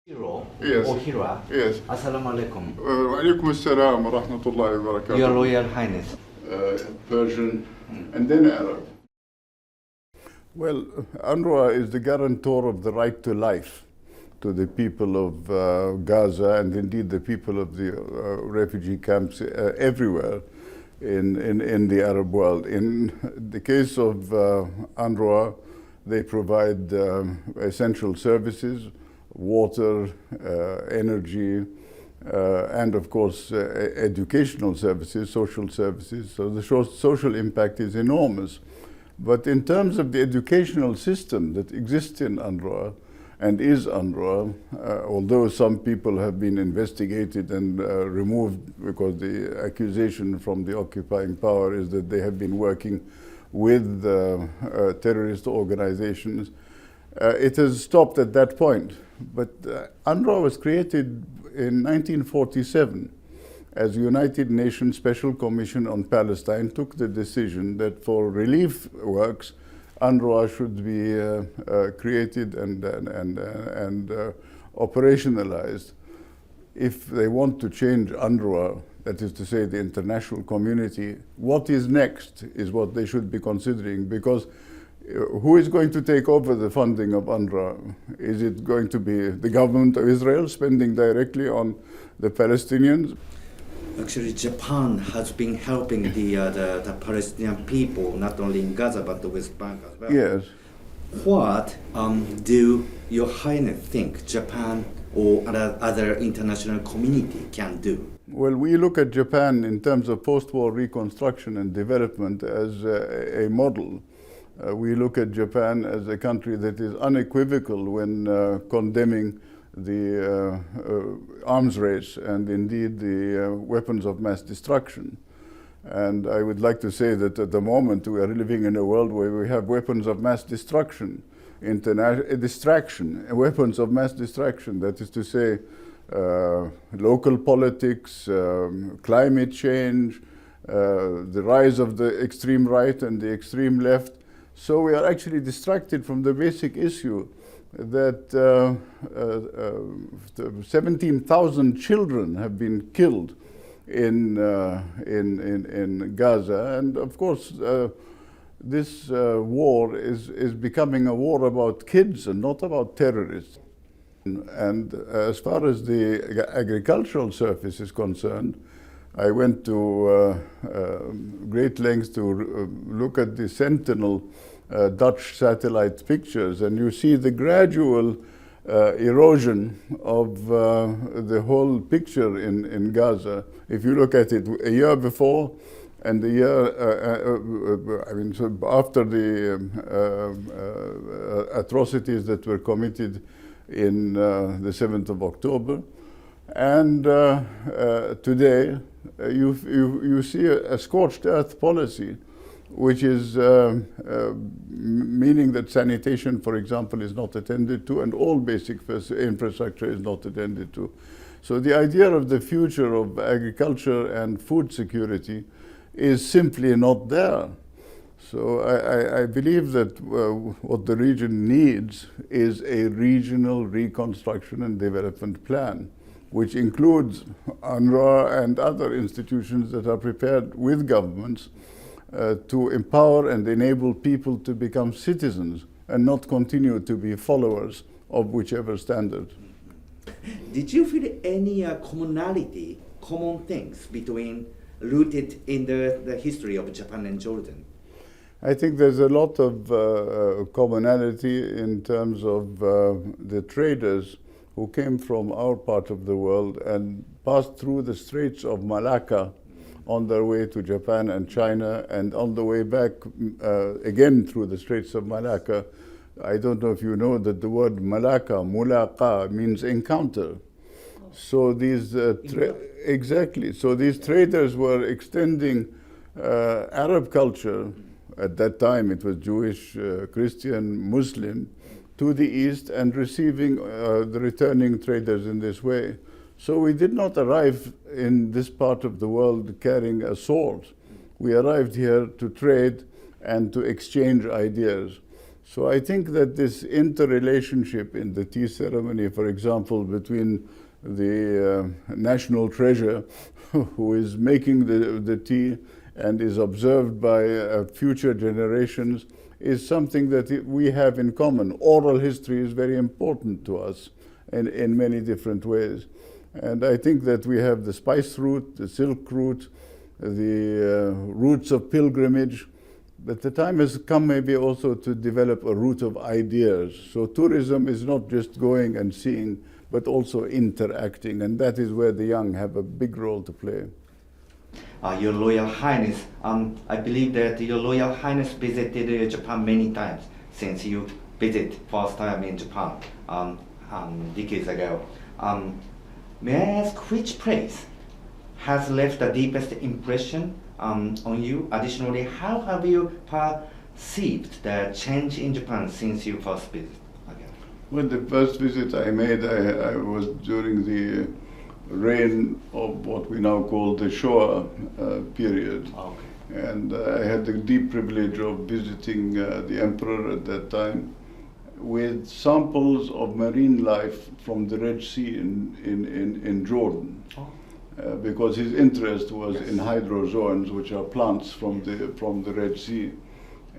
Hiro Yes. or Hira. Yes. Assalamu alaikum. Alaikum assalam wa rahmatullahi wa barakatuh. Your Royal Highness. Persian and then Arab. Well, UNRWA is the guarantor of the right to life to the people of Gaza and indeed the people of the refugee camps everywhere in the Arab world. In the case of UNRWA, they provide essential services, water, energy, and of course educational services, social services. So the social impact is enormous. But in terms of the educational system that exists in UNRWA and is UNRWA, although some people have been investigated and removed because the accusation from the occupying power is that they have been working with terrorist organizations, it has stopped at that point. But UNRWA was created in 1947 as United Nations Special Commission on Palestine took the decision that for relief works, UNRWA should be created and operationalized. If they want to change UNRWA, that is to say the international community, what is next is what they should be considering, because who is going to take over the funding of UNRWA? Is it going to be the government of Israel spending directly on the Palestinians? Actually, Japan has been helping the Palestinian people, not only in Gaza, but the West Bank as well. Yes. What do Your Highness think Japan or other international community can do? Well, we look at Japan in terms of post-war reconstruction and development as a model. We look at Japan as a country that is unequivocal when condemning the arms race and indeed the weapons of mass destruction. And I would like to say that at the moment we are living in a world where we have weapons of mass destruction, weapons of mass destruction, that is to say local politics, climate change, the rise of the extreme right and the extreme left. So we are actually distracted from the basic issue that 17,000 children have been killed in Gaza, and of course this war is becoming a war about kids and not about terrorists. And as far as the agricultural surface is concerned, I went to great lengths to look at the Sentinel Dutch satellite pictures, and you see the gradual erosion of the whole picture in Gaza. If you look at it a year before and the year, so after the atrocities that were committed in the 7th of October, and today you see a scorched earth policy, which is meaning that sanitation, for example, is not attended to, and all basic infrastructure is not attended to. So the idea of the future of agriculture and food security is simply not there. So I believe that what the region needs is a regional reconstruction and development plan, which includes UNRWA and other institutions that are prepared with governments to empower and enable people to become citizens and not continue to be followers of whichever standard. Did you feel any common things rooted in the history of Japan and Jordan? I think there's a lot of commonality in terms of the traders who came from our part of the world and passed through the Straits of Malacca on their way to Japan and China, and on the way back again through the Straits of Malacca. I don't know if you know that the word Malacca, mulaqa, means encounter. So these exactly. So these traders were extending Arab culture. At that time, it was Jewish, Christian, Muslim, to the east, and receiving the returning traders in this way. So we did not arrive in this part of the world carrying a sword. We arrived here to trade and to exchange ideas. So I think that this interrelationship in the tea ceremony, for example, between the national treasure who is making the tea and is observed by future generations, is something that we have in common. Oral history is very important to us in many different ways. And I think that we have the spice route, the silk route, the routes of pilgrimage, but the time has come maybe also to develop a route of ideas. So tourism is not just going and seeing, but also interacting, and that is where the young have a big role to play. Your Royal Highness, I believe that Your Royal Highness visited Japan many times since you visited first time in Japan decades ago. May I ask which place has left the deepest impression on you? Additionally, how have you perceived the change in Japan since you first visited? Well, the first visit I made, I was during the reign of what we now call the Showa period. Okay. And I had the deep privilege of visiting the emperor at that time with samples of marine life from the Red Sea in Jordan. Oh. Because his interest was in hydrozoans, which are plants from the Red Sea.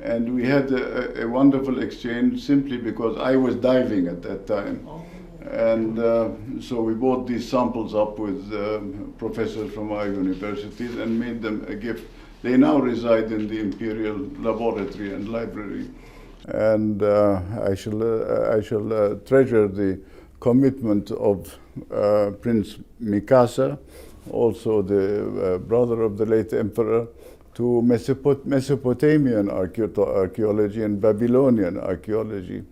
And we had a wonderful exchange simply because I was diving at that time. Oh. And so we brought these samples up with professors from our universities and made them a gift. They now reside in the Imperial Laboratory and Library. And I shall treasure the commitment of Prince Mikasa, also the brother of the late emperor, to Mesopotamian archaeology and Babylonian archaeology.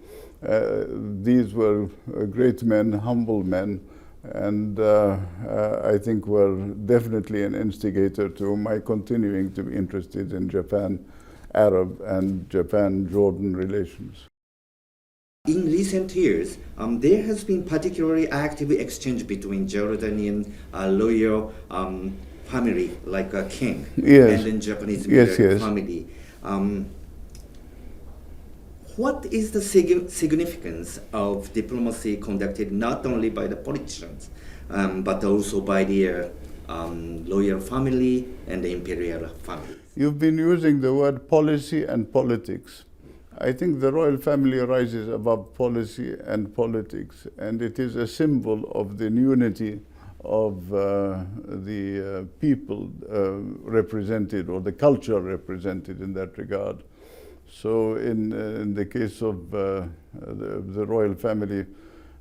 These were great men, humble men, and I think were definitely an instigator to my continuing to be interested in Japan-Arab and Japan-Jordan relations. In recent years, there has been particularly active exchange between Jordanian royal family, like a king, Yes. and then Japanese Yes, military yes. family. What is the significance of diplomacy conducted not only by the politicians, but also by the royal family and the imperial family? You've been using the word policy and politics. I think the royal family rises above policy and politics, and it is a symbol of the unity of the people represented, or the culture represented in that regard. So in the case of the royal family,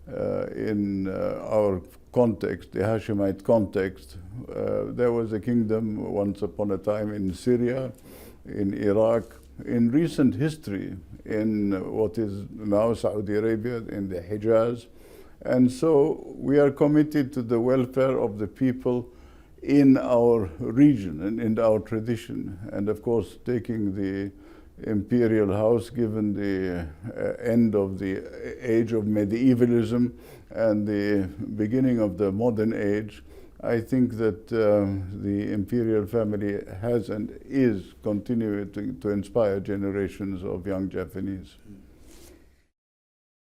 in our context, the Hashemite context, there was a kingdom once upon a time in Syria, in Iraq, in recent history, in what is now Saudi Arabia, in the Hijaz. And so we are committed to the welfare of the people in our region and in our tradition. And of course, taking the imperial house, given the end of the age of medievalism and the beginning of the modern age, I think that the imperial family has and is continuing to inspire generations of young Japanese.